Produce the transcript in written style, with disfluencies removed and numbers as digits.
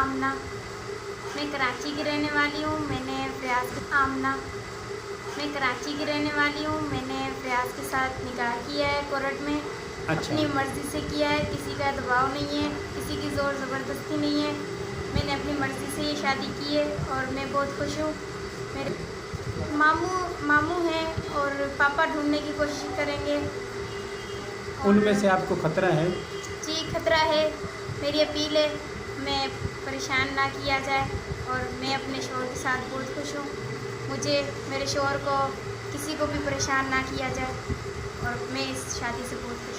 आमना। मैं कराची की रहने वाली हूँ। मैंने फ़याज़ के साथ निकाह किया है कोर्ट में। अच्छा। अपनी मर्ज़ी से किया है, किसी का दबाव नहीं है, किसी की ज़ोर ज़बरदस्ती नहीं है। मैंने अपनी मर्ज़ी से ये शादी की है और मैं बहुत खुश हूँ। मेरे मामू हैं और पापा ढूँढने की कोशिश करेंगे। उनमें से आपको खतरा है? जी, खतरा है। मेरी अपील है, मैं परेशान ना किया जाए और मैं अपने शौहर के साथ बहुत खुश हूँ। मुझे, मेरे शौहर को, किसी को भी परेशान ना किया जाए और मैं इस शादी से बहुत खुश हूँ।